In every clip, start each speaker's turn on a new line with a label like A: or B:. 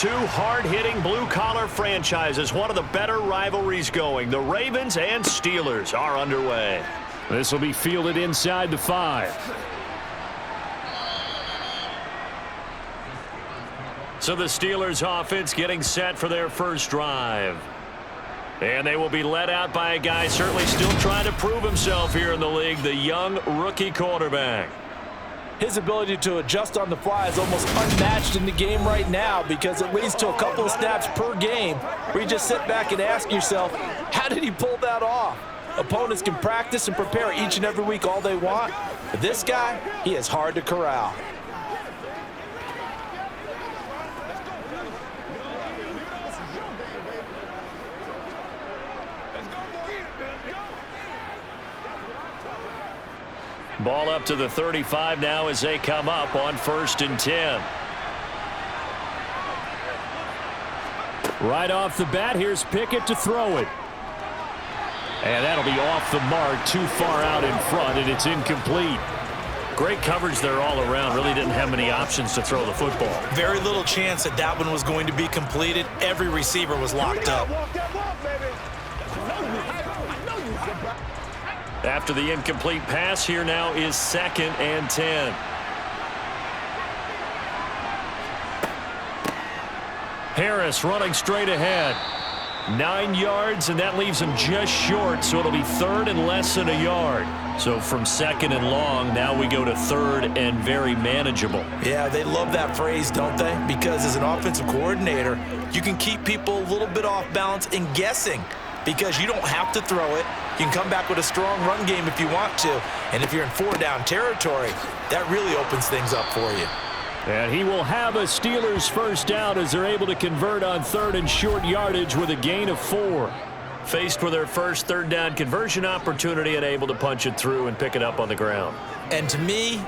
A: two hard-hitting blue-collar franchises, one of the better rivalries going. The Ravens and Steelers are underway.
B: This will be fielded inside the 5.
A: So the Steelers offense getting set for their first drive. And they will be led out by a guy certainly still trying to prove himself here in the league, the young rookie quarterback.
C: His ability to adjust on the fly is almost unmatched in the game right now because it leads to a couple of snaps per game where you just sit back and ask yourself, how did he pull that off? Opponents can practice and prepare each and every week all they want, but this guy, he is hard to corral.
A: Ball up to the 35 now as they come up on 1st and 10.
B: Right off the bat, here's Pickett to throw it. And that'll be off the mark, too far out in front, and it's incomplete.
A: Great coverage there all around. Really didn't have many options to throw the football.
C: Very little chance that that one was going to be completed. Every receiver was locked up.
A: After the incomplete pass, here now is 2nd and 10. Harris running straight ahead. 9 yards, and that leaves him just short, so it'll be 3rd and less than a yard. So from 2nd and long, now we go to 3rd and very manageable.
C: Yeah, they love that phrase, don't they? Because as an offensive coordinator, you can keep people a little bit off balance and guessing because you don't have to throw it. You can come back with a strong run game if you want to. And if you're in 4-down territory, that really opens things up for you.
B: And he will have a Steelers first down as they're able to convert on 3rd and short yardage with a gain of 4.
A: Faced with their first 3rd down conversion opportunity and able to punch it through and pick it up on the ground.
C: And to me,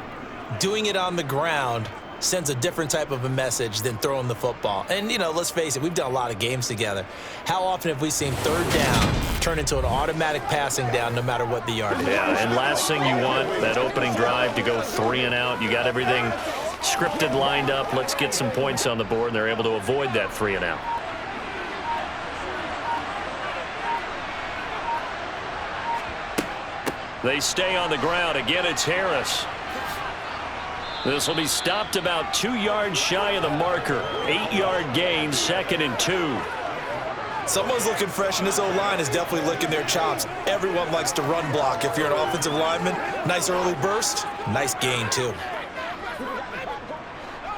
C: doing it on the ground sends a different type of a message than throwing the football. And, you know, let's face it, we've done a lot of games together. How often have we seen 3rd down turn into an automatic passing down no matter what the yardage?
A: Yeah, and last thing you want, that opening drive to go 3 and out. You got everything scripted, lined up. Let's get some points on the board, and they're able to avoid that 3 and out. They stay on the ground. Again, it's Harris. This will be stopped about 2 yards shy of the marker. 8-yard gain, 2nd and 2.
C: Someone's looking fresh, and this O-line is definitely licking their chops. Everyone likes to run block. If you're an offensive lineman, nice early burst, nice gain too.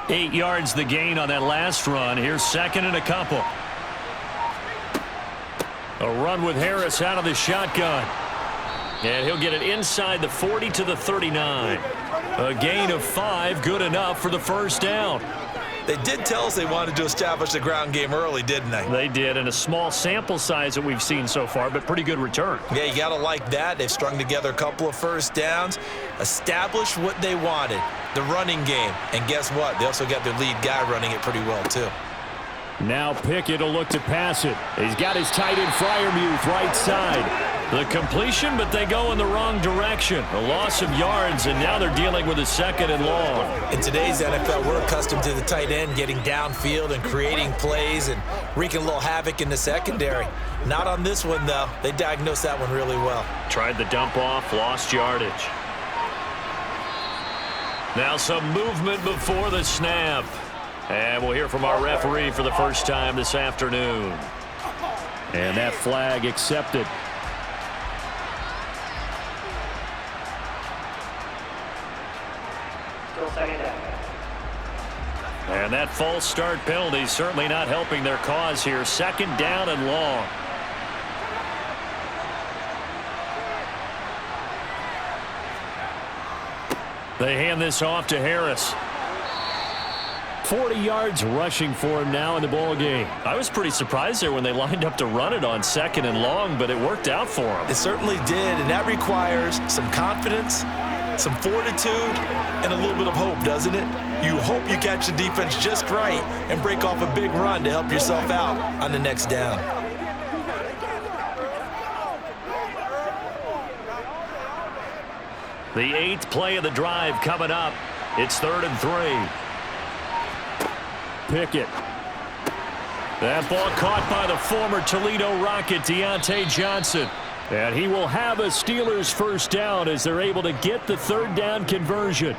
A: 8 yards the gain on that last run. Here's 2nd and a couple. A run with Harris out of the shotgun. And he'll get it inside the 40 to the 39. A gain of 5, good enough for the first down.
C: They did tell us they wanted to establish the ground game early, didn't they?
A: They did, and a small sample size that we've seen so far, but pretty good return.
C: Yeah, you got to like that. They've strung together a couple of first downs, established what they wanted, the running game. And guess what? They also got their lead guy running it pretty well, too.
B: Now Pickett will look to pass it. He's got his tight end Freiermuth right side.
A: The completion, but they go in the wrong direction. A loss of yards, and now they're dealing with a 2nd and long.
C: In today's NFL, we're accustomed to the tight end getting downfield and creating plays and wreaking a little havoc in the secondary. Not on this one, though. They diagnosed that one really well.
A: Tried the dump off, lost yardage. Now some movement before the snap. And we'll hear from our referee for the first time this afternoon.
B: And that flag accepted.
A: And that false start penalty certainly not helping their cause here. 2nd down and long. They hand this off to Harris.
B: 40 yards rushing for him now in the ball game.
A: I was pretty surprised there when they lined up to run it on 2nd and long, but it worked out for him.
C: It certainly did, and that requires some confidence, some fortitude, and a little bit of hope, doesn't it? You hope you catch the defense just right and break off a big run to help yourself out on the next down.
A: The 8th play of the drive coming up. It's 3rd and 3.
B: Pickett.
A: That ball caught by the former Toledo Rocket, Deontay Johnson.
B: And he will have a Steelers first down as they're able to get the third down conversion.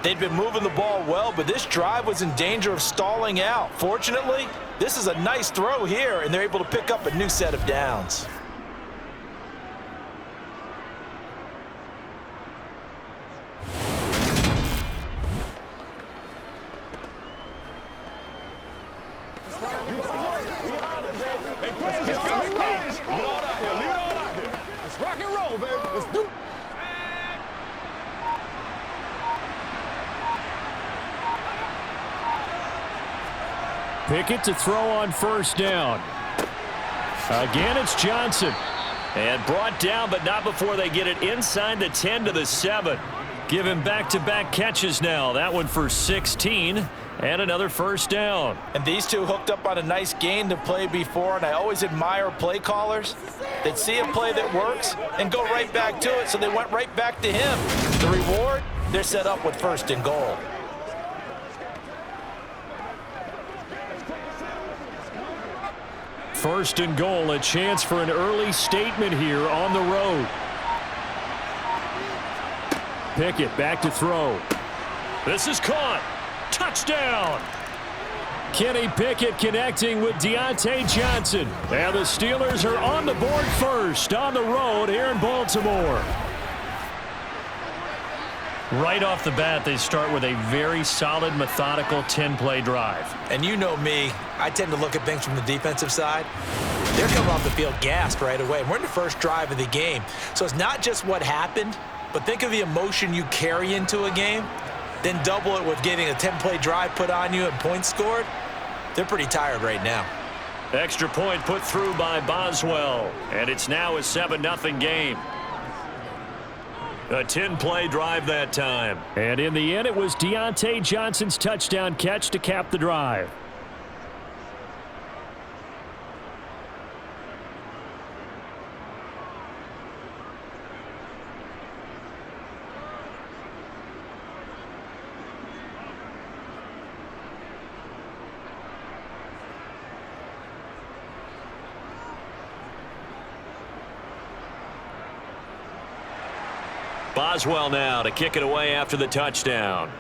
C: They'd been moving the ball well, but this drive was in danger of stalling out. Fortunately, this is a nice throw here, and they're able to pick up a new set of downs.
B: Pickett to throw on first down. Again, it's Johnson.
A: And brought down, but not before they get it inside the 10 to the 7. Give him back-to-back catches now. That one for 16 and another first down.
C: And these two hooked up on a nice gain to play before, and I always admire play callers. They'd see a play that works and go right back to it, so they went right back to him. The reward, they're set up with first and goal.
B: First and goal, a chance for an early statement here on the road. Pickett back to throw.
A: This is caught. Touchdown.
B: Kenny Pickett connecting with Deontay Johnson. And the Steelers are on the board first on the road here in Baltimore.
A: Right off the bat, they start with a very solid, methodical 10-play drive.
C: And you know me, I tend to look at things from the defensive side. They're coming off the field gassed right away. We're in the first drive of the game. So it's not just what happened, but think of the emotion you carry into a game, then double it with getting a 10-play drive put on you and points scored. They're pretty tired right now.
A: Extra point put through by Boswell, and it's now a 7-0 game. A 10-play drive that time.
B: And in the end, it was Deontay Johnson's touchdown catch to cap the drive.
A: Boswell now to kick it away after the touchdown.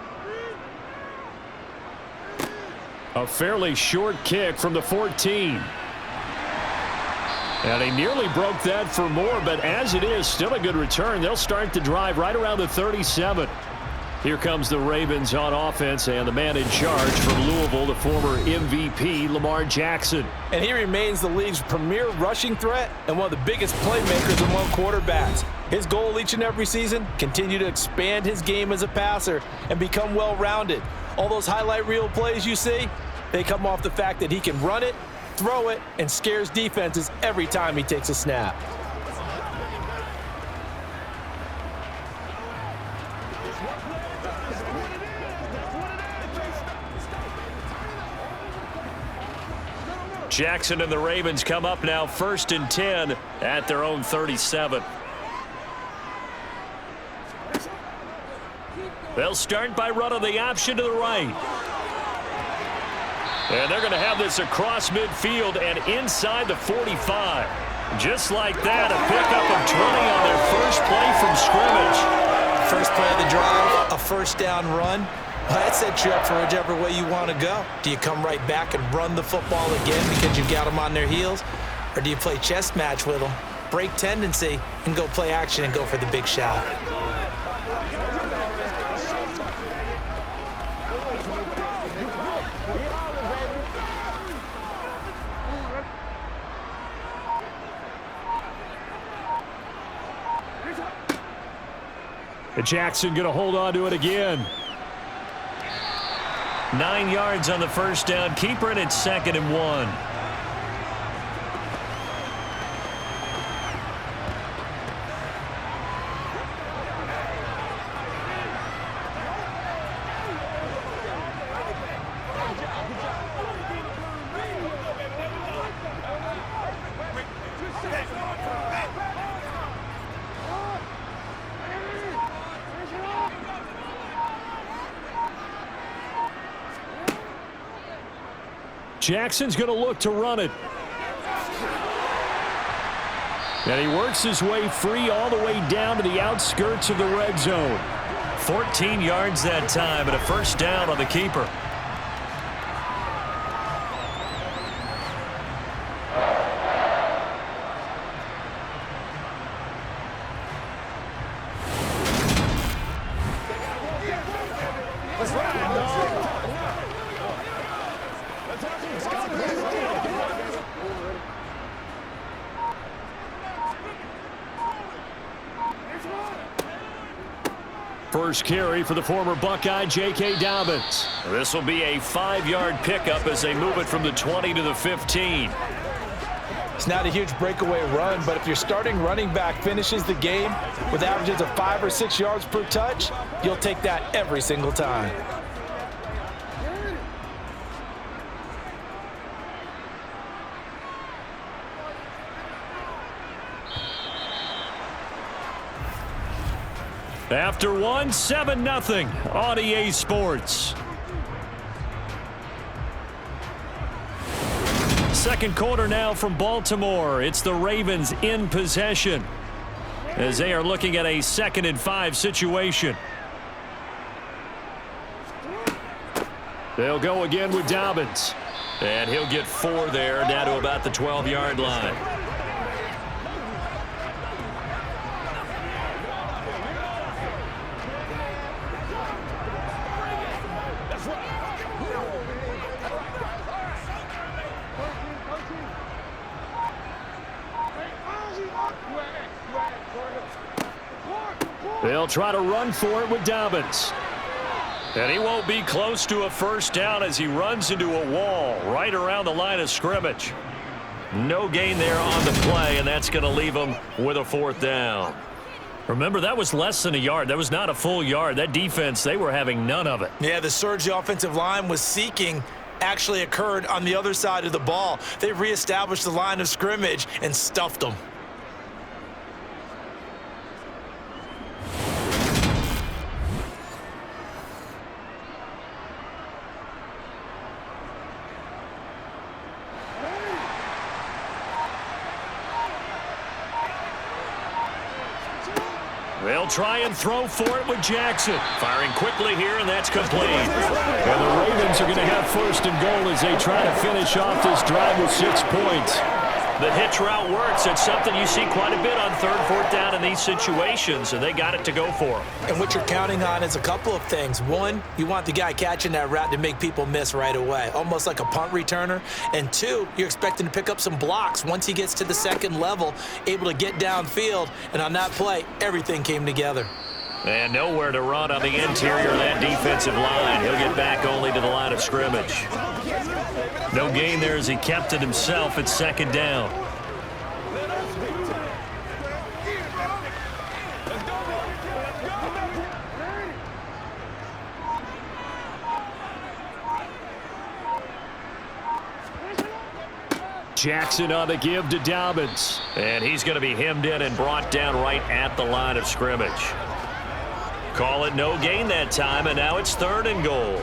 B: A fairly short kick from the 14. And he nearly broke that for more, but as it is, still a good return. They'll start the drive right around the 37. Here comes the Ravens on offense, and the man in charge from Louisville, the former MVP, Lamar Jackson.
C: And he remains the league's premier rushing threat and one of the biggest playmakers among quarterbacks. His goal each and every season, continue to expand his game as a passer and become well-rounded. All those highlight reel plays you see, they come off the fact that he can run it, throw it, and scares defenses every time he takes a snap.
A: Jackson and the Ravens come up now 1st and 10 at their own 37. They'll start by running the option to the right. And they're going to have this across midfield and inside the 45. Just like that, a pickup of 20 on their first play from scrimmage.
C: First play of the drive, a first down run. Well, that sets you up for whichever way you want to go. Do you come right back and run the football again because you've got them on their heels? Or do you play chess match with them, break tendency, and go play action and go for the big shot?
B: Jackson going to hold on to it again.
A: 9 yards on the first down. Keeper, and it's 2nd and 1.
B: Jackson's going to look to run it. And he works his way free all the way down to the outskirts of the red zone.
A: 14 yards that time and a first down on the keeper.
B: First carry for the former Buckeye, J.K. Dobbins.
A: This will be a 5-yard pickup as they move it from the 20 to the 15.
C: It's not a huge breakaway run, but if your starting running back finishes the game with averages of 5 or 6 yards per touch, you'll take that every single time.
A: After one, 7-0 on EA Sports. Second quarter now from Baltimore. It's the Ravens in possession as they are looking at a 2nd and 5 situation.
B: They'll go again with Dobbins.
A: And he'll get 4 there, down to about the 12-yard line.
B: They'll try to run for it with Dobbins.
A: And he won't be close to a first down as he runs into a wall right around the line of scrimmage. No gain there on the play, and that's going to leave him with a 4th down. Remember, that was less than a yard. That was not a full yard. That defense, they were having none of it.
C: Yeah, the surge the offensive line was seeking actually occurred on the other side of the ball. They reestablished the line of scrimmage and stuffed them.
A: They'll try and throw for it with Jackson. Firing quickly here, and that's complete.
B: And the Ravens are going to have 1st and goal as they try to finish off this drive with 6 points.
A: The hitch route works. It's something you see quite a bit on 3rd, 4th down in these situations, and they got it to go for them.
C: And what you're counting on is a couple of things. One, you want the guy catching that route to make people miss right away, almost like a punt returner. And 2, you're expecting to pick up some blocks once he gets to the 2nd level, able to get downfield. And on that play, everything came together.
A: And nowhere to run on the interior of that defensive line. He'll get back only to the line of scrimmage. No gain there as he kept it himself at 2nd down.
B: Jackson on the give to Dobbins.
A: And he's going to be hemmed in and brought down right at the line of scrimmage. Call it no gain that time, and now it's 3rd and goal.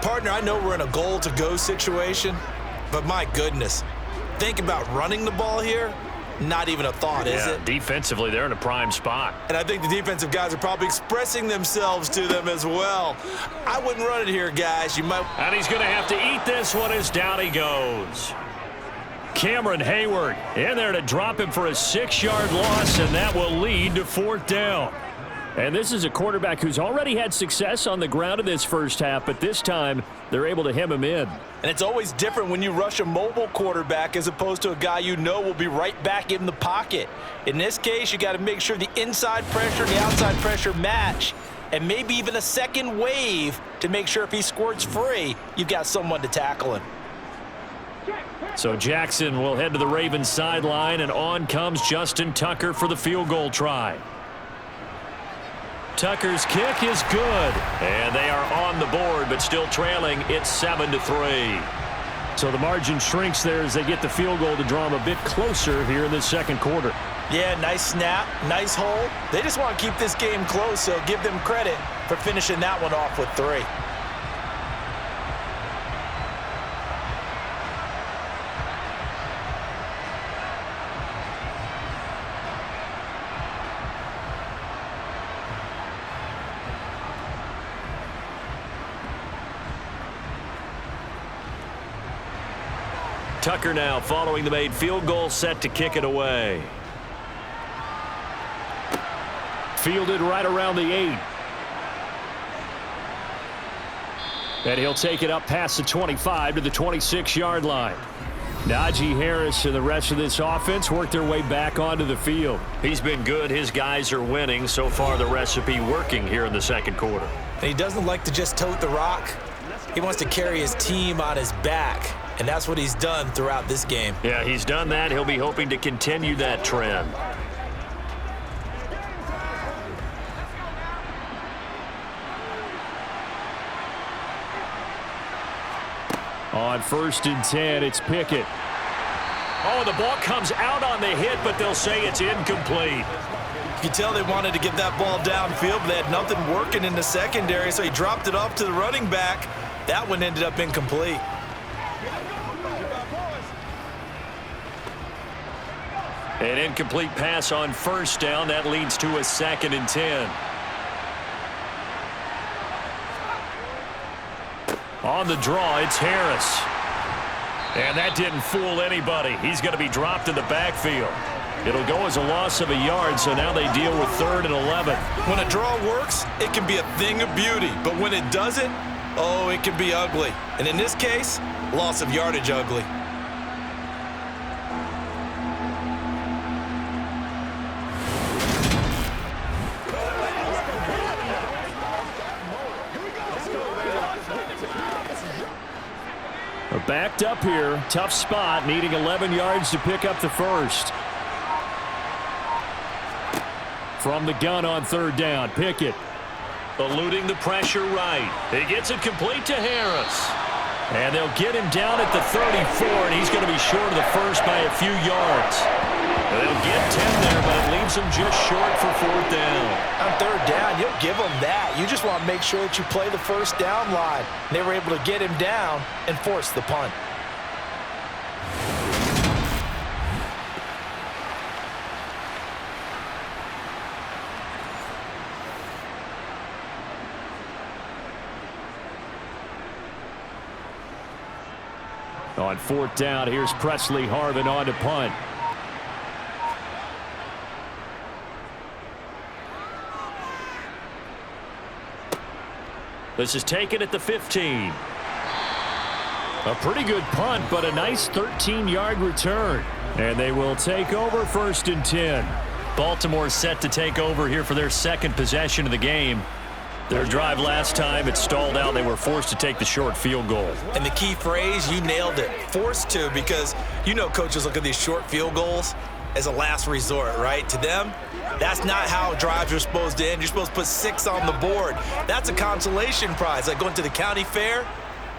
C: Partner, I know we're in a goal-to-go situation, but my goodness, think about running the ball here. Not even a thought, is it?
A: Defensively, they're in a prime spot.
C: And I think the defensive guys are probably expressing themselves to them as well. I wouldn't run it here, guys. You might.
A: And he's going to have to eat this one as down he goes. Cameron Hayward in there to drop him for a 6-yard loss, and that will lead to 4th down.
B: And this is a quarterback who's already had success on the ground in this first half, but this time they're able to hem him in.
C: And it's always different when you rush a mobile quarterback as opposed to a guy you know will be right back in the pocket. In this case, you got to make sure the inside pressure and the outside pressure match, and maybe even a second wave to make sure if he squirts free, you've got someone to tackle him.
A: So Jackson will head to the Ravens sideline, and on comes Justin Tucker for the field goal try. Tucker's kick is good, and they are on the board, but still trailing. It's 7-3.
B: So the margin shrinks there as they get the field goal to draw them a bit closer here in the 2nd quarter.
C: Yeah, nice snap, nice hold. They just want to keep this game close, so give them credit for finishing that one off with 3.
A: Tucker now following the made field goal, set to kick it away.
B: Fielded right around the 8. And he'll take it up past the 25 to the 26-yard line. Najee Harris and the rest of this offense work their way back onto the field.
A: He's been good. His guys are winning. So far, the recipe working here in the second quarter.
C: And he doesn't like to just tote the rock. He wants to carry his team on his back, and that's what he's done throughout this game.
A: Yeah, he's done that. He'll be hoping to continue that trend.
B: On 1st and 10, it's Pickett.
A: Oh, the ball comes out on the hit, but they'll say it's incomplete.
C: You can tell they wanted to get that ball downfield, but they had nothing working in the secondary, so he dropped it off to the running back. That one ended up incomplete.
A: An incomplete pass on 1st down. That leads to a 2nd and 10. On the draw, it's Harris. And that didn't fool anybody. He's going to be dropped in the backfield. It'll go as a loss of a yard, so now they deal with 3rd and 11.
C: When a draw works, it can be a thing of beauty. But when it doesn't, oh, it can be ugly. And in this case, loss of yardage ugly.
B: Backed up here, tough spot, needing 11 yards to pick up the 1st. From the gun on 3rd down, Pickett.
A: Eluding the pressure right. He gets it complete to Harris. And they'll get him down at the 34, and he's going to be short of the 1st by a few yards. They'll get 10 there, but it leaves him just short for 4th down.
C: On 3rd down, you'll give them that. You just want to make sure that you play the 1st down line. They were able to get him down and force the punt.
B: On 4th down, here's Presley Harvin on to punt.
A: This is taken at the 15.
B: A pretty good punt, but a nice 13-yard return. And they will take over 1st and 10.
A: Baltimore set to take over here for their 2nd possession of the game. Their drive last time, it stalled out. They were forced to take the short field goal.
C: And the key phrase, you nailed it. Forced to, because you know coaches look at these short field goals as a last resort, right? To them, that's not how drives are supposed to end. You're supposed to put 6 on the board. That's a consolation prize. Like going to the county fair,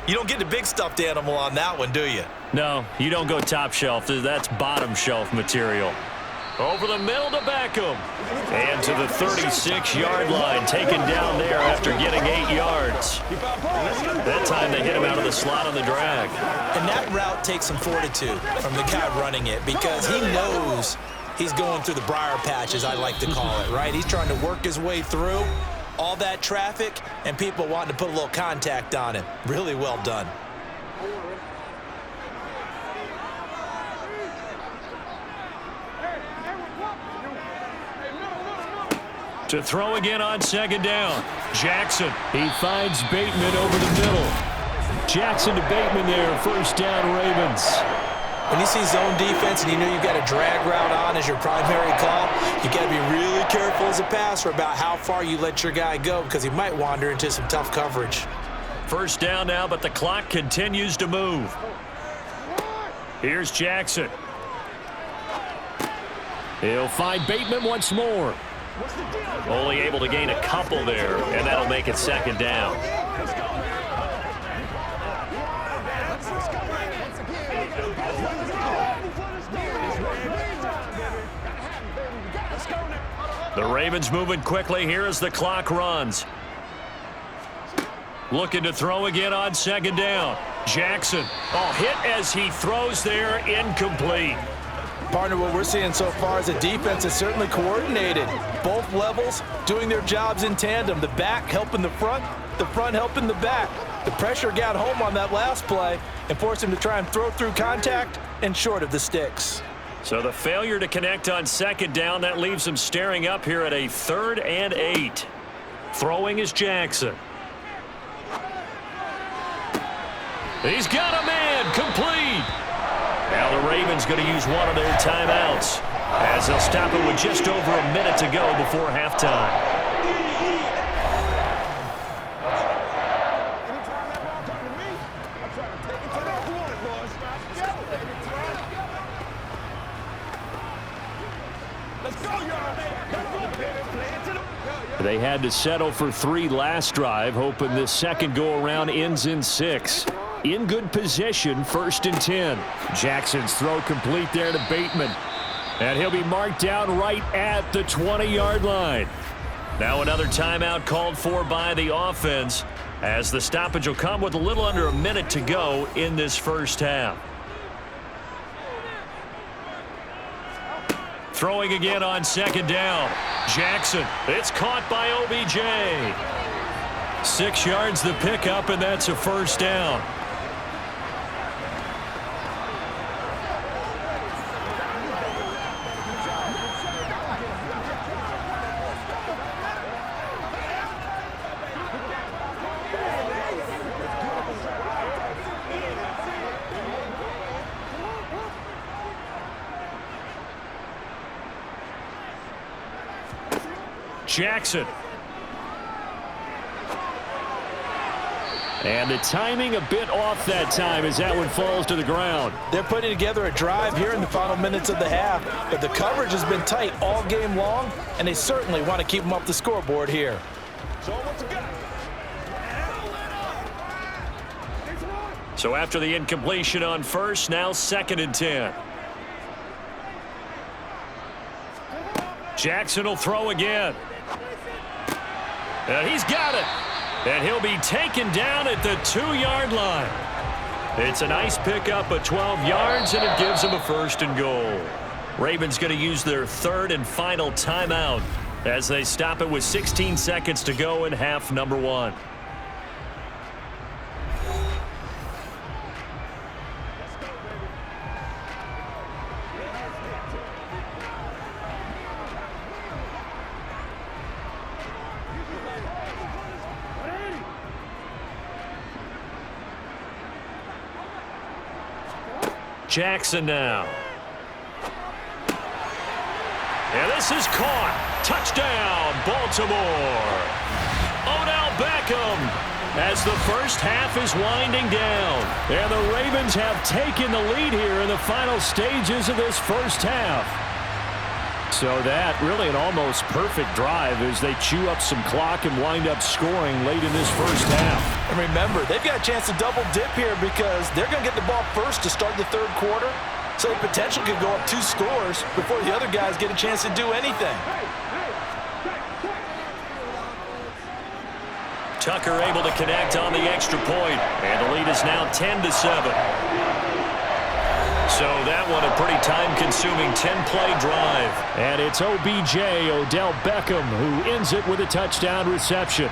C: you don't get the big stuffed animal on that one, do you?
A: No, you don't go top shelf. That's bottom shelf material. Over the middle to Beckham. And to the 36-yard line, taken down there after getting 8 yards. That time they hit him out of the slot on the drag.
C: And that route takes some fortitude from the guy running it, because he knows he's going through the briar patch, as I like to call it, right? He's trying to work his way through all that traffic and people wanting to put a little contact on him. Really well done.
A: To throw again on 2nd down. Jackson.
B: He finds Bateman over the middle. Jackson to Bateman there, 1st down Ravens.
C: When you see zone defense and you know you've got a drag route on as your primary call, you got to be really careful as a passer about how far you let your guy go, because he might wander into some tough coverage.
A: 1st down now, but the clock continues to move. Here's Jackson.
B: He'll find Bateman once more.
A: Only able to gain a couple there, and that'll make it 2nd down. The Ravens moving quickly here as the clock runs. Looking to throw again on 2nd down. Jackson. Oh, hit as he throws there, incomplete.
C: Partner, what we're seeing so far is the defense is certainly coordinated. Both levels doing their jobs in tandem. The back helping the front helping the back. The pressure got home on that last play and forced him to try and throw through contact and short of the sticks.
A: So the failure to connect on second down, that leaves him staring up here at a 3rd and 8. Throwing is Jackson. He's got a man, complete. Now the Ravens going to use one of their timeouts as they'll stop it with just over a minute to go before halftime.
B: They had to settle for 3 last drive, hoping this second go-around ends in 6. In good position, 1st and 10. Jackson's throw complete there to Bateman. And he'll be marked down right at the 20-yard line.
A: Now another timeout called for by the offense as the stoppage will come with a little under a minute to go in this first half. Throwing again on second down. Jackson, it's caught by OBJ. 6 yards the pickup, and that's a first down. Jackson.
B: And the timing a bit off that time as that one falls to the ground.
C: They're putting together a drive here in the final minutes of the half, but the coverage has been tight all game long, and they certainly want to keep them up the scoreboard here.
A: So after the incompletion on first, now 2nd and 10. Jackson will throw again. And he's got it. And he'll be taken down at the 2-yard line. It's a nice pickup of 12 yards, and it gives him a 1st and goal. Ravens going to use their 3rd and final timeout as they stop it with 16 seconds to go in half number 1. Jackson now. And this is caught. Touchdown, Baltimore. Odell Beckham as the first half is winding down.
B: And the Ravens have taken the lead here in the final stages of this first half. So that really an almost perfect drive as they chew up some clock and wind up scoring late in this first half.
C: And remember, they've got a chance to double dip here because they're going to get the ball first to start the 3rd quarter. So the potential could go up 2 scores before the other guys get a chance to do anything.
A: Tucker able to connect on the extra point, and the lead is now 10-7. So that one a pretty time-consuming 10-play drive.
B: And it's OBJ, Odell Beckham, who ends it with a touchdown reception.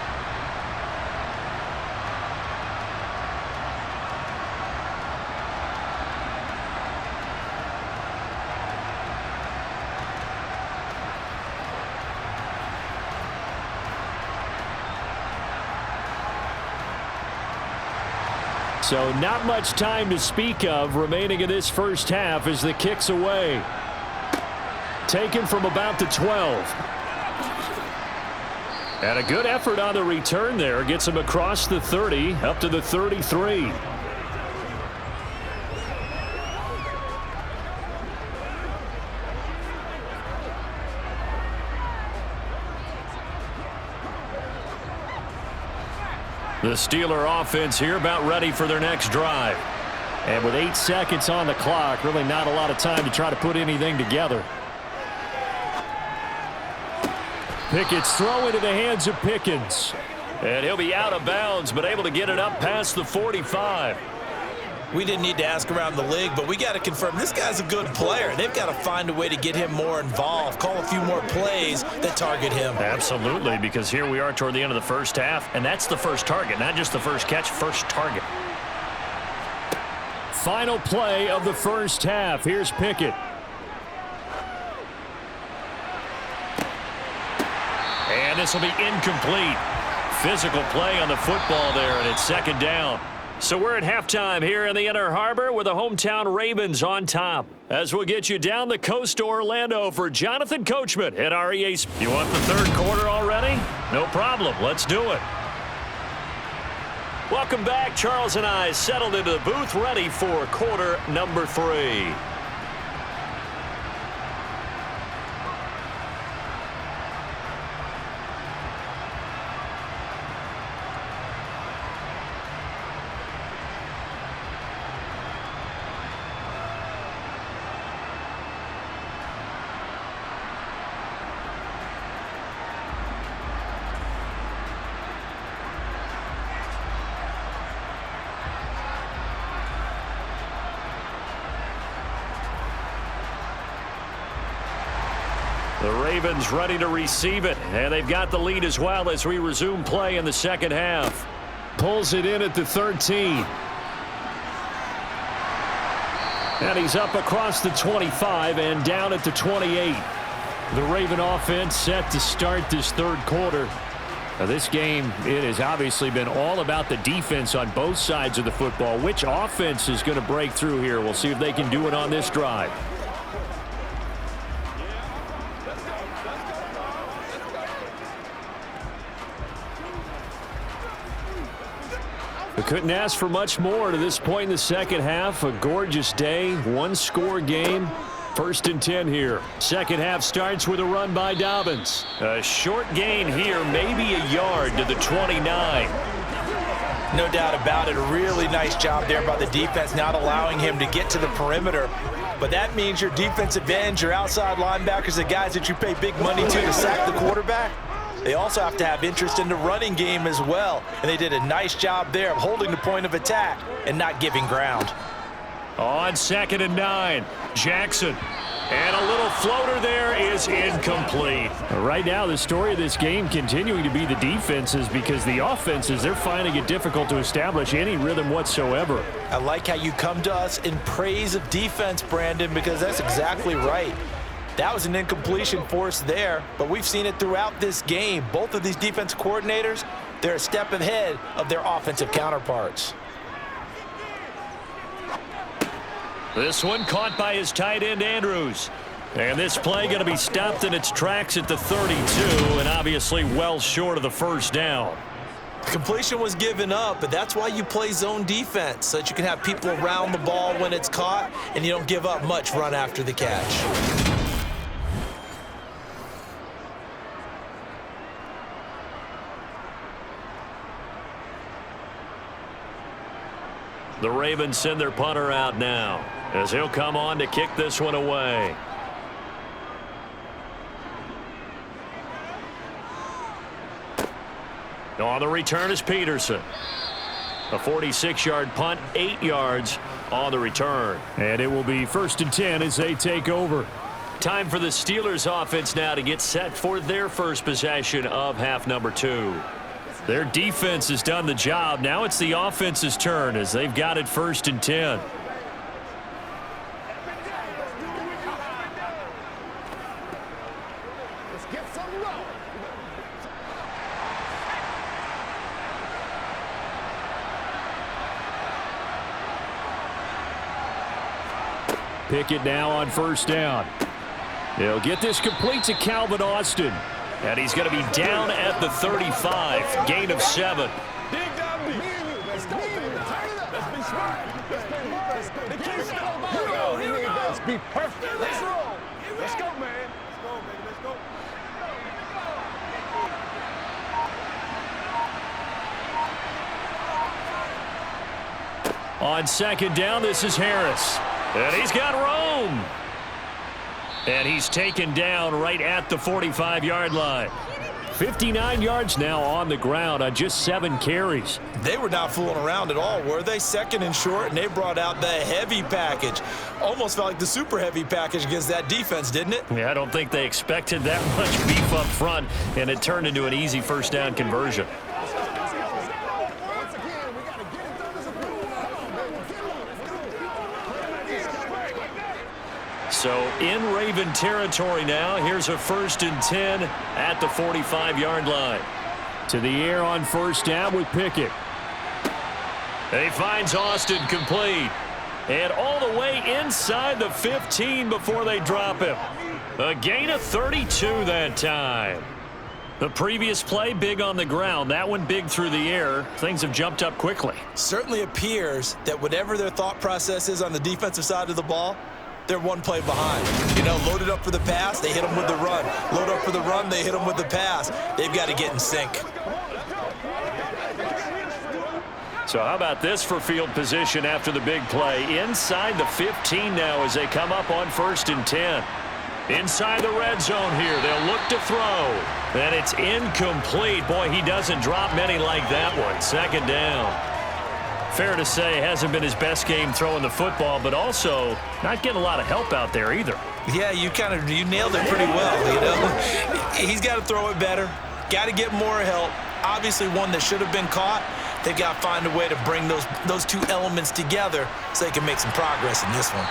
B: So not much time to speak of remaining in this first half as the kick's away. Taken from about the 12. And a good effort on the return there. Gets him across the 30, up to the 33.
A: The Steeler offense here about ready for their next drive.
B: And with 8 seconds on the clock, really not a lot of time to try to put anything together. Pickett's throw into the hands of Pickens.
A: And he'll be out of bounds, but able to get it up past the 45.
C: We didn't need to ask around the league, but we got to confirm this guy's a good player. They've got to find a way to get him more involved, call a few more plays that target him.
A: Absolutely, because here we are toward the end of the first half, and that's the first target, not just the first catch, first target.
B: Final play of the first half. Here's Pickett.
A: And this will be incomplete. Physical play on the football there, and it's second down. So we're at halftime here in the Inner Harbor with the hometown Ravens on top. As we'll get you down the coast to Orlando for Jonathan Coachman at REA. You want the third quarter already? No problem. Let's do it. Welcome back. Charles and I settled into the booth ready for quarter number 3. The Ravens ready to receive it, and they've got the lead as well as we resume play in the second half.
B: Pulls it in at the 13. And he's up across the 25 and down at the 28. The Raven offense set to start this third quarter. Now this game, it has obviously been all about the defense on both sides of the football. Which offense is going to break through here? We'll see if they can do it on this drive. We couldn't ask for much more to this point in the second half. A gorgeous day, one-score game. 1st and 10 here. Second half starts with a run by Dobbins.
A: A short gain here, maybe a yard to the 29.
C: No doubt about it. A really nice job there by the defense, not allowing him to get to the perimeter. But that means your defensive ends, your outside linebackers, the guys that you pay big money to sack the quarterback, they also have to have interest in the running game as well. And they did a nice job there of holding the point of attack and not giving ground.
A: On 2nd and 9, Jackson. And a little floater there is incomplete.
B: Right now, the story of this game continuing to be the defenses, because the offenses, they're finding it difficult to establish any rhythm whatsoever.
C: I like how you come to us in praise of defense, Brandon, because that's exactly right. That was an incompletion force there, but we've seen it throughout this game. Both of these defense coordinators, they're a step ahead of their offensive counterparts.
A: This one caught by his tight end, Andrews. And this play going to be stopped in its tracks at the 32, and obviously well short of the first down.
C: Completion was given up, but that's why you play zone defense, so that you can have people around the ball when it's caught, and you don't give up much run after the catch.
A: The Ravens send their punter out now, as he'll come on to kick this one away. On the return is Peterson. A 46-yard punt, 8 yards on the return.
B: And it will be 1st and 10 as they take over.
A: Time for the Steelers offense now to get set for their first possession of half number 2. Their defense has done the job. Now it's the offense's turn as they've got it 1st and 10.
D: Let's get some love.
B: Pickett now on 1st down. They'll get this complete to Calvin Austin.
A: And he's going to be down at the 35. Gain of 7.
D: Dig down deep. Let's go, baby. Turn it up. Let's be smart. Let's go. Let's be perfect. Let's roll. Let's go, man. Let's go, baby. Let's go.
A: On 2nd down, this is Harris. And he's got room. And he's taken down right at the 45-yard line.
B: 59 yards now on the ground on just 7 carries.
C: They were not fooling around at all, were they? Second and short, and they brought out the heavy package. Almost felt like the super heavy package against that defense, didn't it?
A: Yeah, I don't think they expected that much beef up front, and it turned into an easy first down conversion. So in Raven territory now. Here's a 1st and 10 at the 45-yard line.
B: To the air on first down with Pickett.
A: He finds Austin complete. And all the way inside the 15 before they drop him. A gain of 32 that time. The previous play, big on the ground. That one big through the air. Things have jumped up quickly.
C: Certainly appears that whatever their thought process is on the defensive side of the ball, they're one play behind. You know, loaded up for the pass, they hit them with the run. Load up for the run, they hit them with the pass. They've got to get in sync.
A: So how about this for field position after the big play? Inside the 15 now as they come up on 1st and 10. Inside the red zone here. They'll look to throw. And it's incomplete. Boy, he doesn't drop many like that one. 2nd down. Fair to say, hasn't been his best game throwing the football, but also not getting a lot of help out there either.
C: Yeah, you nailed it pretty well, you know. He's got to throw it better. Got to get more help. Obviously one that should have been caught. They've got to find a way to bring those two elements together so they can make some progress in this one.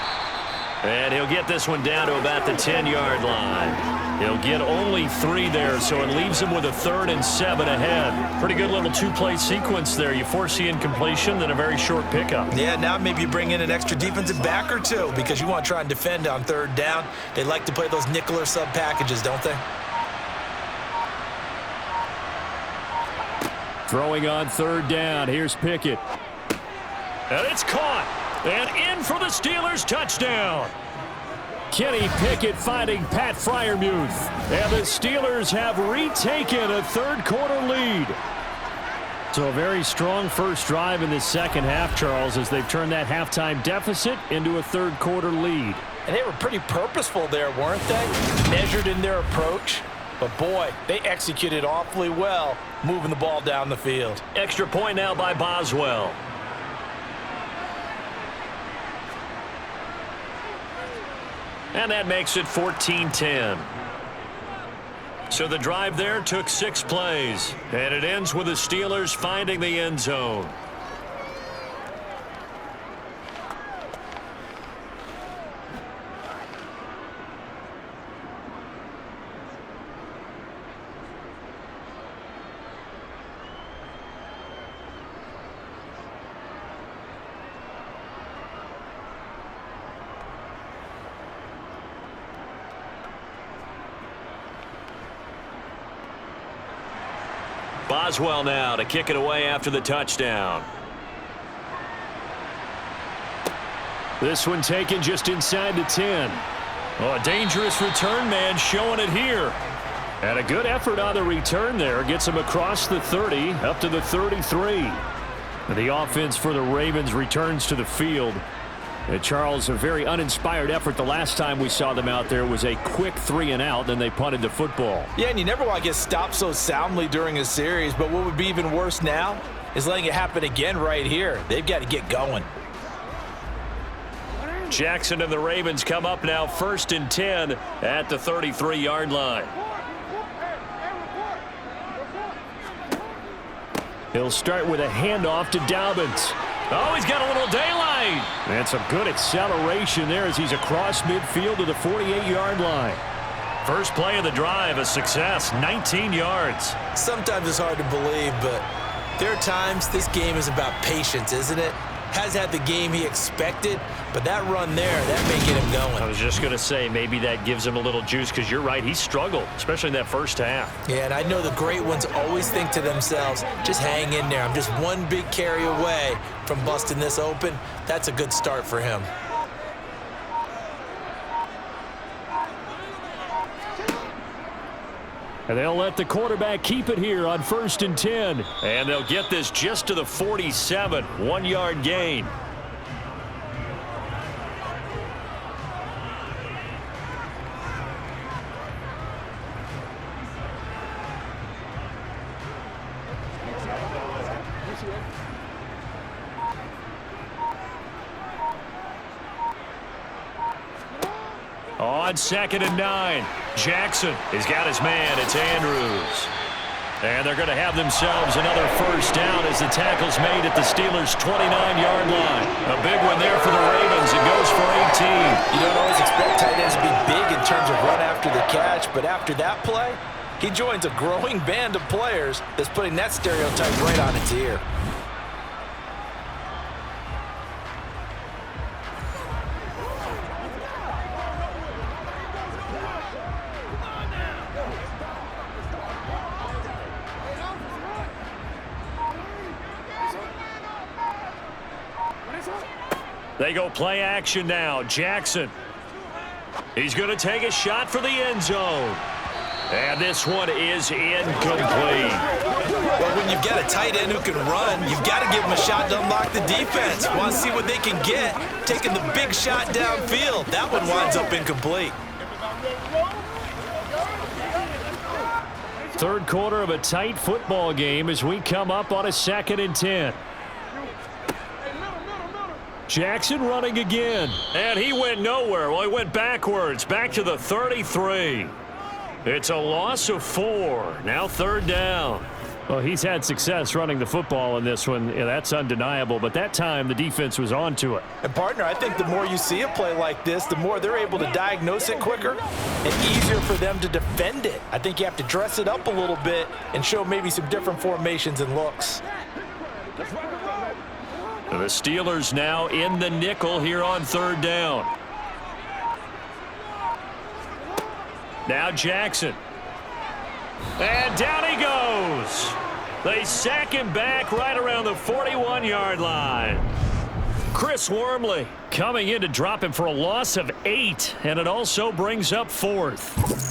A: And he'll get this one down to about the 10-yard line. He'll get only 3 there, so it leaves him with a 3rd and 7 ahead. Pretty good little 2-play sequence there. You force the incompletion, then a very short pickup.
C: Yeah, now maybe you bring in an extra defensive back or 2 because you want to try and defend on 3rd down. They like to play those nickel or sub packages, don't they?
B: Throwing on 3rd down. Here's Pickett.
A: And it's caught. And in for the Steelers touchdown.
B: Kenny Pickett finding Pat Freiermuth. And the Steelers have retaken a 3rd quarter lead. So a very strong first drive in the second half, Charles, as they've turned that halftime deficit into a 3rd quarter lead.
C: And they were pretty purposeful there, weren't they? Measured in their approach. But boy, they executed awfully well, moving the ball down the field.
A: Extra point now by Boswell. And that makes it 14-10. So the drive there took 6 plays. And it ends with the Steelers finding the end zone. Boswell now to kick it away after the touchdown.
B: This one taken just inside the 10.
A: Oh, a dangerous return man showing it here.
B: And a good effort on the return there. Gets him across the 30, up to the 33. The offense for the Ravens returns to the field. Charles, a very uninspired effort. The last time we saw them out there was a quick 3-and-out, then they punted the football.
C: Yeah, and you never want to get stopped so soundly during a series, but what would be even worse now is letting it happen again right here. They've got to get going.
A: Jackson and the Ravens come up now 1st and 10 at the 33-yard line.
B: He'll start with a handoff to Dobbins.
A: Oh, he's got a little daylight.
B: And some good acceleration there as he's across midfield to the 48-yard line.
A: First play of the drive, a success, 19 yards.
C: Sometimes it's hard to believe, but there are times this game is about patience, isn't it? Has had the game he expected, but that run there, that may get him going.
A: I was just going to say, maybe that gives him a little juice because you're right, he struggled, especially in that first half.
C: Yeah, and I know the great ones always think to themselves, just hang in there. I'm just one big carry away from busting this open. That's a good start for him.
B: And they'll let the quarterback keep it here on 1st and 10.
A: And they'll get this just to the 47, 1-yard gain. on 2nd and 9. Jackson has got his man. It's Andrews. And they're going to have themselves another first down as the tackle's made at the Steelers' 29-yard line. A big one there for the Ravens. It goes for 18.
C: You don't always expect tight ends to be big in terms of run after the catch, but after that play, he joins a growing band of players that's putting that stereotype right on its ear.
A: They go play action now. Jackson. He's going to take a shot for the end zone. And this one is incomplete.
C: Well, when you've got a tight end who can run, you've got to give him a shot to unlock the defense. Want to see what they can get, taking the big shot downfield. That one winds up incomplete.
B: Third quarter of a tight football game as we come up on a 2nd and 10. Jackson running again.
A: And he went nowhere. Well, he went backwards, back to the 33. It's a loss of 4. Now 3rd down.
B: Well, he's had success running the football in this one. Yeah, that's undeniable. But that time, the defense was onto it.
C: And, partner, I think the more you see a play like this, the more they're able to diagnose it quicker and easier for them to defend it. I think you have to dress it up a little bit and show maybe some different formations and looks.
A: The Steelers now in the nickel here on 3rd down. Now Jackson. And down he goes. They sack him back right around the 41-yard line. Chris Wormley coming in to drop him for a loss of 8, and it also brings up 4th.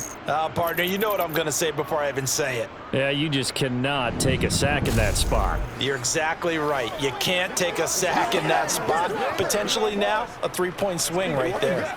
C: Partner, you know what I'm going to say before I even say it.
B: Yeah, you just cannot take a sack in that spot.
C: You're exactly right. You can't take a sack in that spot. Potentially now a 3-point swing right there.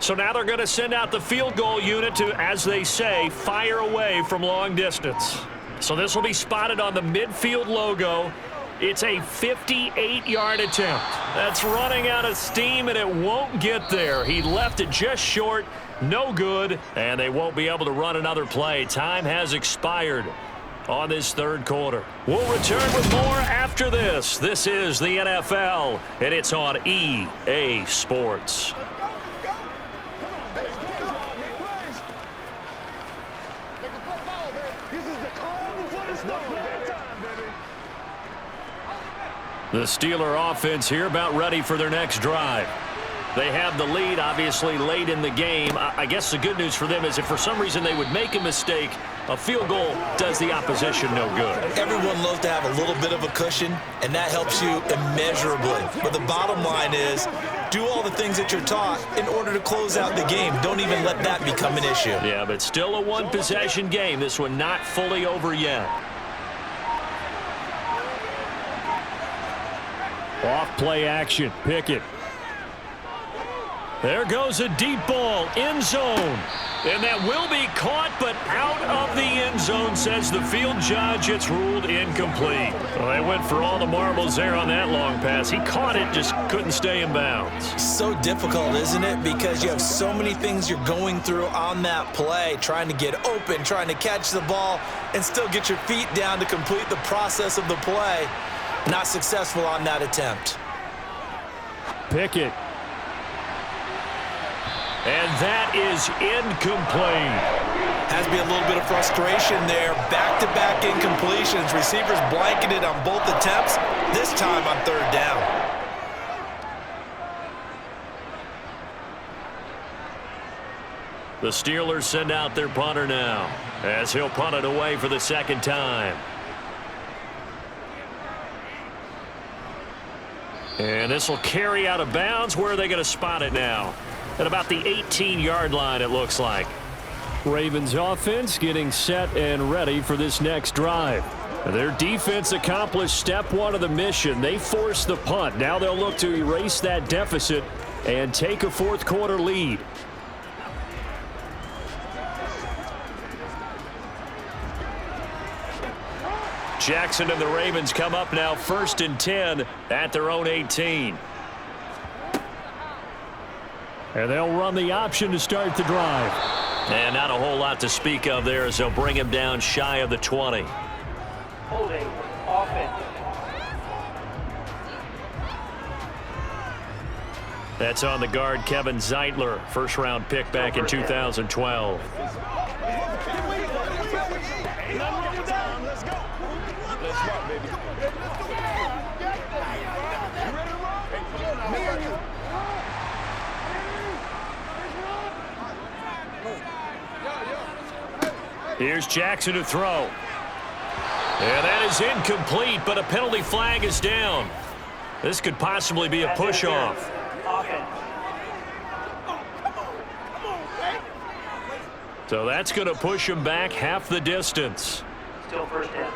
A: So now they're going to send out the field goal unit to, as they say, fire away from long distance. So this will be spotted on the midfield logo. It's a 58-yard attempt. That's running out of steam, and it won't get there. He left it just short. No good, and they won't be able to run another play. Time has expired on this 3rd quarter. We'll return with more after this. This is the NFL, and it's on EA Sports. The Steeler offense here about ready for their next drive. They have the lead, obviously, late in the game. I guess the good news for them is if for some reason they would make a mistake, a field goal does the opposition no good.
C: Everyone loves to have a little bit of a cushion, and that helps you immeasurably. But the bottom line is, do all the things that you're taught in order to close out the game. Don't even let that become an issue.
A: Yeah, but still a one-possession game. This one not fully over yet.
B: Off play action. Pickett.
A: There goes a deep ball, end zone. And that will be caught, but out of the end zone, says the field judge. It's ruled incomplete. Well, they went for all the marbles there on that long pass. He caught it, just couldn't stay in bounds.
C: So difficult, isn't it? Because you have so many things you're going through on that play, trying to get open, trying to catch the ball, and still get your feet down to complete the process of the play. Not successful on that attempt.
B: Pickett.
A: And that is incomplete.
C: Has to be a little bit of frustration there. Back-to-back incompletions. Receivers blanketed on both attempts, this time on 3rd down.
A: The Steelers send out their punter now, as he'll punt it away for the 2nd time. And this will carry out of bounds. Where are they going to spot it now? At about the 18-yard line, it looks like.
B: Ravens offense getting set and ready for this next drive. Their defense accomplished step 1 of the mission. They forced the punt. Now they'll look to erase that deficit and take a 4th quarter lead.
A: Jackson and the Ravens come up now 1st and 10 at their own 18.
B: And they'll run the option to start the drive.
A: And not a whole lot to speak of there as they'll bring him down shy of the 20.
E: Holding offense.
A: That's on the guard, Kevin Zeitler, first-round pick back in 2012. Here's Jackson to throw. And that is incomplete, but a penalty flag is down. This could possibly be a push-off. So that's going to push him back half the distance.
E: Still first down.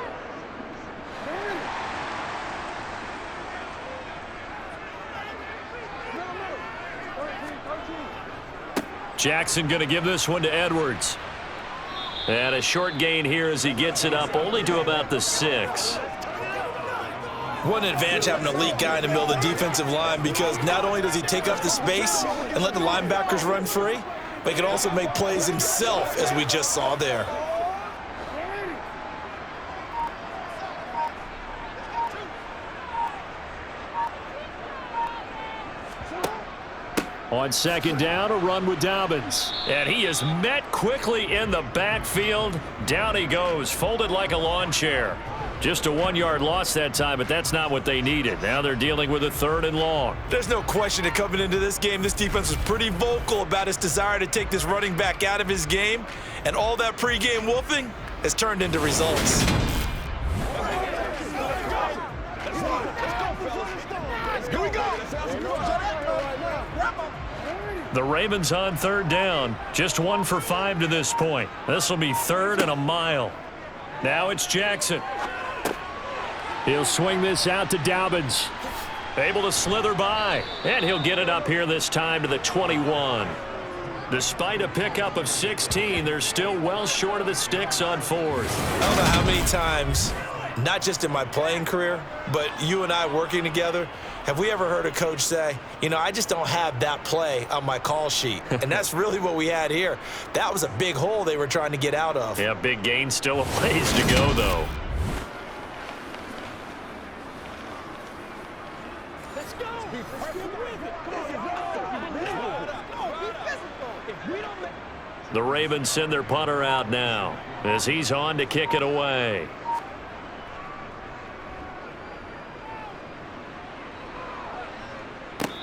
A: Jackson going to give this one to Edwards. And a short gain here as he gets it up only to about the 6.
C: What an advantage having an elite guy in the middle of the defensive line, because not only does he take up the space and let the linebackers run free, but he can also make plays himself, as we just saw there.
B: On second down, a run with Dobbins.
A: And he is met quickly in the backfield. Down he goes, folded like a lawn chair. Just a 1-yard loss that time, but that's not what they needed. Now they're dealing with a 3rd and long.
C: There's no question that coming into this game, this defense was pretty vocal about its desire to take this running back out of his game, and all that pregame wolfing has turned into results.
D: Here we go.
A: The Ravens on 3rd down. Just 1 for 5 to this point. This will be 3rd and a mile. Now it's Jackson.
B: He'll swing this out to Dobbins.
A: Able to slither by. And he'll get it up here this time to the 21. Despite a pickup of 16, they're still well short of the sticks on 4th.
C: I don't know how many times, not just in my playing career, but you and I working together, have we ever heard a coach say, you know, I just don't have that play on my call sheet? And that's really what we had here. That was a big hole they were trying to get out of.
A: Yeah, big gain, still a ways to go, though.
D: Let's go.
A: The Ravens send their punter out now as he's on to kick it away.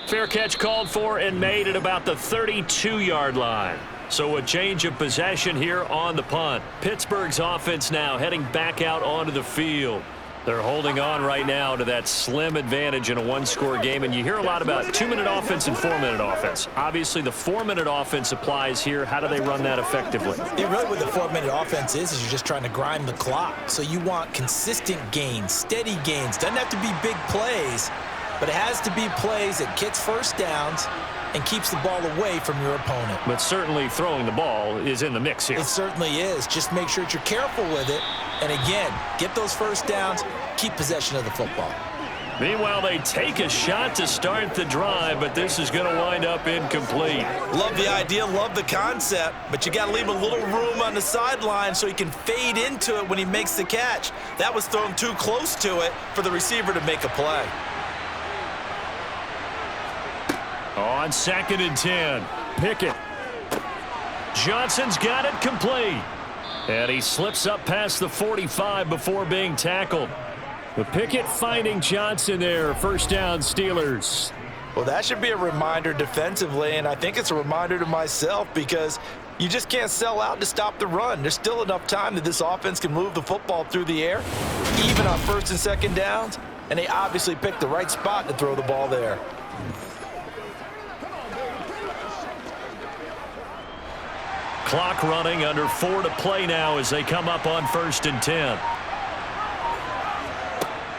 A: Fair catch called for and made at about the 32-yard line. So a change of possession here on the punt. Pittsburgh's offense now heading back out onto the field. They're holding on right now to that slim advantage in a 1-score game. And you hear a lot about 2-minute offense and 4-minute offense. Obviously, the 4-minute offense applies here. How do they run that effectively?
C: Yeah, really what the 4-minute offense is you're just trying to grind the clock. So you want consistent gains, steady gains. Doesn't have to be big plays, but it has to be plays that gets first downs and keeps the ball away from your opponent.
A: But certainly throwing the ball is in the mix here.
C: It certainly is. Just make sure that you're careful with it. And again, get those first downs, keep possession of the football.
A: Meanwhile, they take a shot to start the drive, but this is going to wind up incomplete.
C: Love the idea, love the concept, but you got to leave a little room on the sideline so he can fade into it when he makes the catch. That was thrown too close to it for the receiver to make a play.
A: On 2nd and 10, Pickett. Johnson's got it complete. And he slips up past the 45 before being tackled.
B: But Pickett finding Johnson there. First down, Steelers.
C: Well, that should be a reminder defensively, and I think it's a reminder to myself because you just can't sell out to stop the run. There's still enough time that this offense can move the football through the air, even on 1st and 2nd downs, and they obviously picked the right spot to throw the ball there.
A: Clock running, under 4 to play now as they come up on 1st and 10.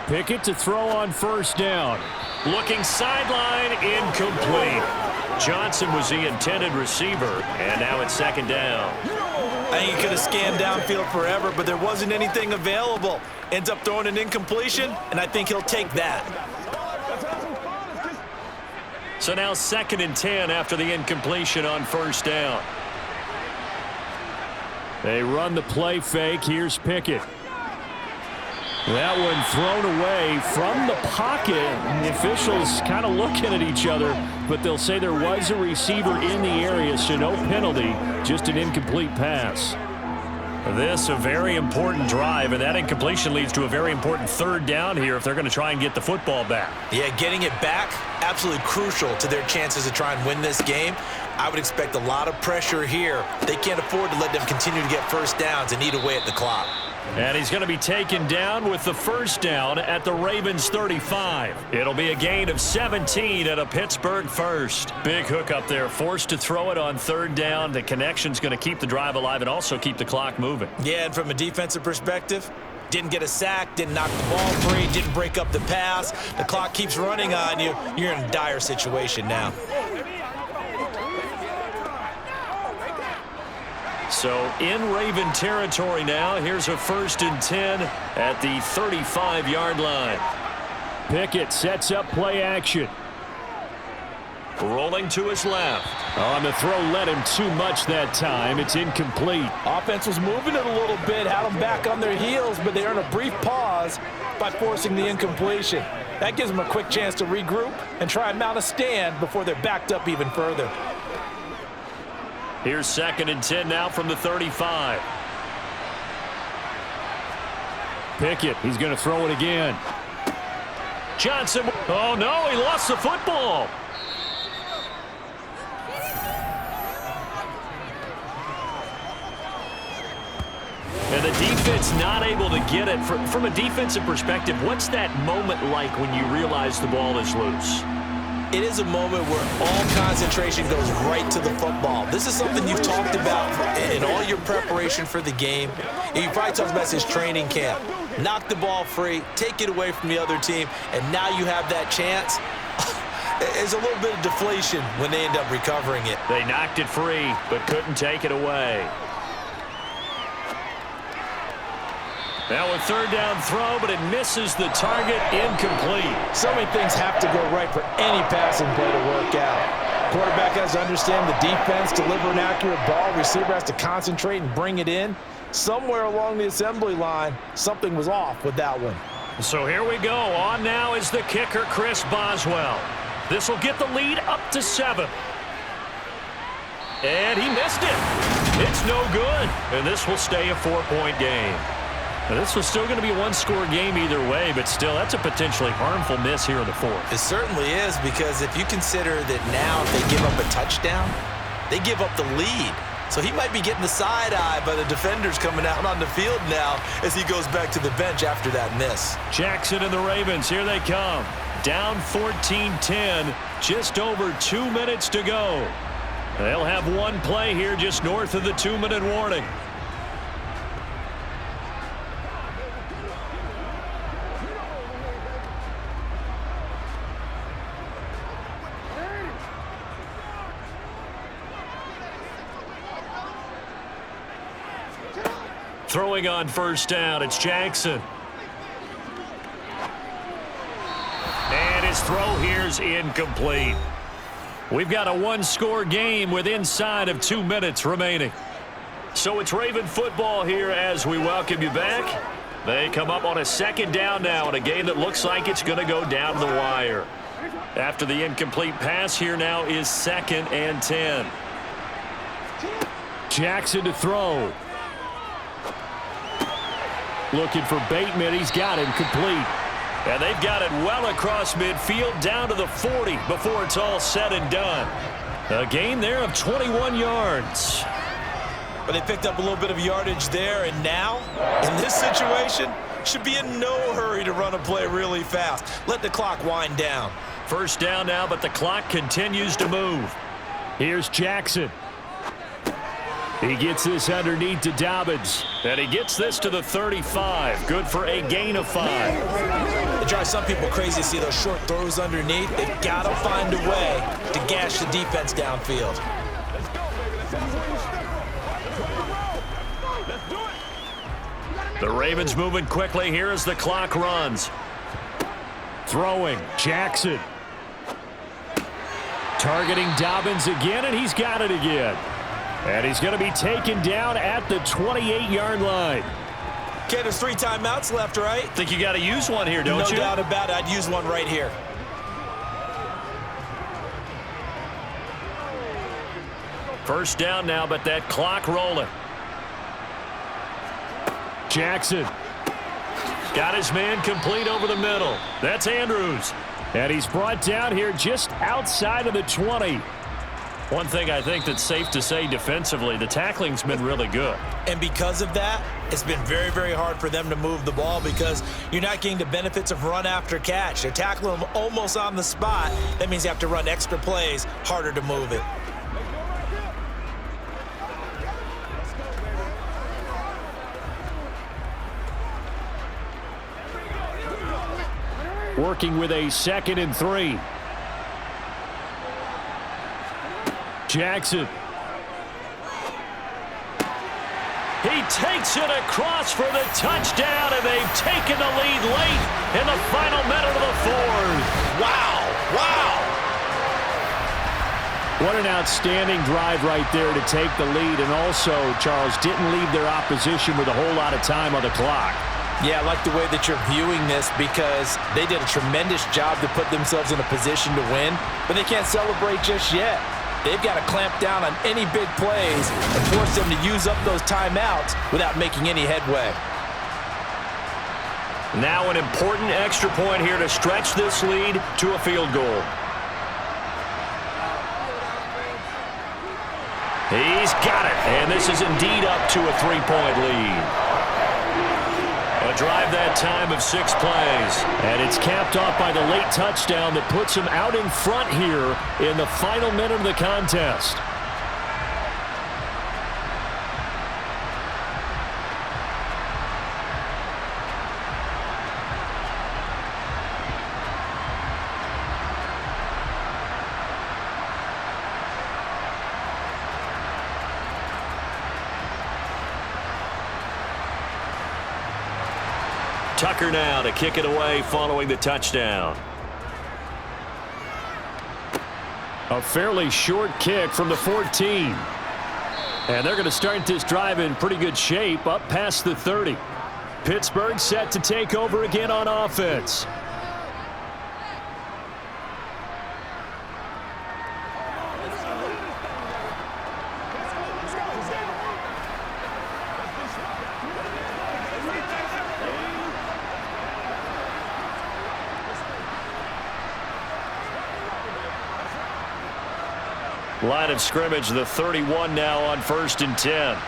B: Pickett to throw on 1st down.
A: Looking sideline, incomplete. Johnson was the intended receiver, and now it's 2nd down.
C: I think he could have scanned downfield forever, but there wasn't anything available. Ends up throwing an incompletion, and I think he'll take that.
A: So now 2nd and 10 after the incompletion on first down.
B: They run the play fake. Here's Pickett. That one thrown away from the pocket. And the officials kind of looking at each other, but they'll say there was a receiver in the area, so no penalty, just an incomplete pass.
A: This a very important drive, and that incompletion leads to a very important 3rd down here if they're going to try and get the football back.
C: Yeah, getting it back, absolutely crucial to their chances to try and win this game. I would expect a lot of pressure here. They can't afford to let them continue to get first downs and eat away at the clock.
A: And he's going to be taken down with the first down at the Ravens 35. It'll be a gain of 17 at a Pittsburgh first. Big hook up there, forced to throw it on 3rd down. The connection's going to keep the drive alive and also keep the clock moving.
C: Yeah, and from a defensive perspective, didn't get a sack, didn't knock the ball free, didn't break up the pass. The clock keeps running on you. You're in a dire situation now.
A: So in Raven territory now. Here's a 1st and 10 at the 35-yard line.
B: Pickett sets up play action.
A: Rolling to his left.
B: On the throw, led him too much that time. It's incomplete.
C: Offense was moving it a little bit, had them back on their heels, but they earned a brief pause by forcing the incompletion. That gives them a quick chance to regroup and try and mount a stand before they're backed up even further.
A: Here's 2nd and 10 now from the 35.
B: Pickett, he's going to throw it again.
A: Johnson. Oh, no, he lost the football. And the defense not able to get it. From a defensive perspective, what's that moment like when you realize the ball is loose?
C: It is a moment where all concentration goes right to the football. This is something you've talked about in all your preparation for the game. And you probably talked about this training camp. Knock the ball free, take it away from the other team, and now you have that chance. There's a little bit of deflation when they end up recovering it.
A: They knocked it free, but couldn't take it away. Now a 3rd down throw, but it misses the target, incomplete.
C: So many things have to go right for any passing play to work out. Quarterback has to understand the defense, deliver an accurate ball. Receiver has to concentrate and bring it in. Somewhere along the assembly line, something was off with that one.
A: So here we go. On now is the kicker, Chris Boswell. This will get the lead up to 7. And he missed it. It's no good. And this will stay a 4-point game. Now, this was still going to be a 1-score game either way, but still, that's a potentially harmful miss here in the 4th.
C: It certainly is, because if you consider that now if they give up a touchdown, they give up the lead. So he might be getting the side eye by the defenders coming out on the field now as he goes back to the bench after that miss.
A: Jackson and the Ravens, here they come. Down 14-10, just over 2 minutes to go. They'll have one play here just north of the 2-minute warning. Throwing on first down, it's Jackson. And his throw here's incomplete. We've got a 1-score game with inside of 2 minutes remaining. So it's Raven football here as we welcome you back. They come up on a 2nd down now in a game that looks like it's going to go down to the wire. After the incomplete pass, here now is 2nd and 10.
B: Jackson to throw. Looking for Bateman. He's got him complete.
A: And they've got it well across midfield down to the 40 before it's all said and done. A gain there of 21 yards.
C: But they picked up a little bit of yardage there, and now, in this situation, should be in no hurry to run a play really fast. Let the clock wind down.
A: First down now, but the clock continues to move.
B: Here's Jackson. He gets this underneath to Dobbins.
A: And he gets this to the 35. Good for a gain of 5.
C: It drives some people crazy to see those short throws underneath. They've got to find a way to gash the defense downfield.
A: The Ravens moving quickly here as the clock runs.
B: Throwing, Jackson. Targeting Dobbins again, and he's got it again. And he's going to be taken down at the 28-yard line.
C: Okay, there's 3 timeouts left, right?
A: Think you got to use one here, don't you?
C: No doubt about it. I'd use one right here.
A: First down now, but that clock rolling.
B: Jackson.
A: Got his man complete over the middle. That's Andrews.
B: And he's brought down here just outside of the 20.
A: One thing I think that's safe to say defensively, the tackling's been really good.
C: And because of that, it's been very, very hard for them to move the ball because you're not getting the benefits of run after catch. They're tackling them almost on the spot. That means you have to run extra plays, harder to move it.
B: Working with a 2nd and 3. Jackson.
A: He takes it across for the touchdown, and they've taken the lead late in the final minute of the 4th.
C: Wow! Wow!
B: What an outstanding drive right there to take the lead, and also, Charles, didn't leave their opposition with a whole lot of time on the clock.
C: Yeah, I like the way that you're viewing this because they did a tremendous job to put themselves in a position to win, but they can't celebrate just yet. They've got to clamp down on any big plays and force them to use up those timeouts without making any headway.
A: Now an important extra point here to stretch this lead to a field goal. He's got it, and this is indeed up to a 3-point lead. A drive that time of 6 plays.
B: And it's capped off by the late touchdown that puts him out in front here in the final minute of the contest.
A: Tucker now to kick it away following the touchdown.
B: A fairly short kick from the 14. And they're going to start this drive in pretty good shape up past the 30. Pittsburgh set to take over again on offense.
A: Line of scrimmage, the 31 now on 1st and 10.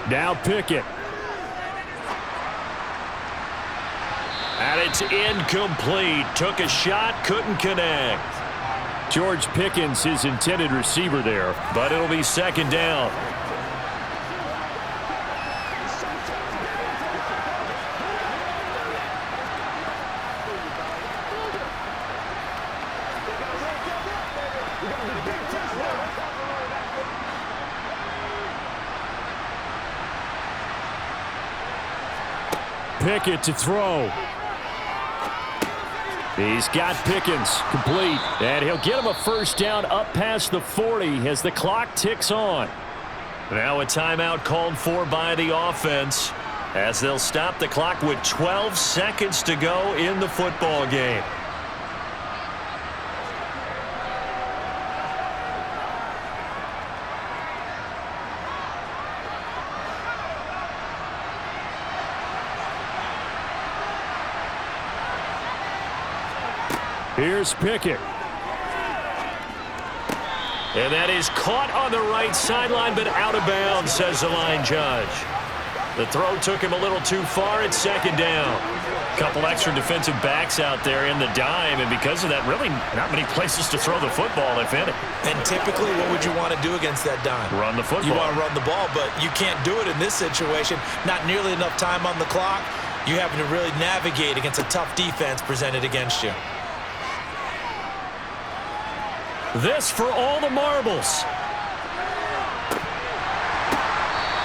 B: Now Pickett.
A: And it's incomplete. Took a shot, couldn't connect.
B: George Pickens, his intended receiver there.
A: But it'll be 2nd down.
B: Pickett to throw. He's got Pickens complete. And he'll get him a 1st down up past the 40 as the clock ticks on.
A: Now a timeout called for by the offense as they'll stop the clock with 12 seconds to go in the football game.
B: Here's Pickett.
A: And that is caught on the right sideline, but out of bounds, says the line judge. The throw took him a little too far. It's 2nd down. Couple extra defensive backs out there in the dime, and because of that, really not many places to throw the football, if any.
C: And typically, what would you want to do against that dime?
A: Run the football.
C: You want to run the ball, but you can't do it in this situation. Not nearly enough time on the clock. You having to really navigate against a tough defense presented against you.
A: This for all the marbles.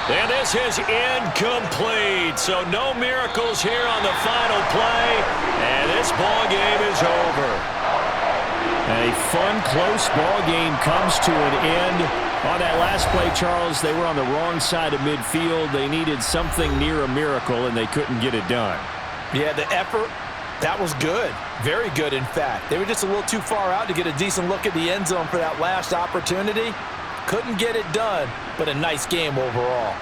A: And this is incomplete. So no miracles here on the final play. And this ball game is over.
B: A fun, close ball game comes to an end. On that last play, Charles, they were on the wrong side of midfield. They needed something near a miracle, and they couldn't get it done.
C: Yeah, the effort, that was good. Very good, in fact. They were just a little too far out to get a decent look at the end zone for that last opportunity. Couldn't get it done, but a nice game overall.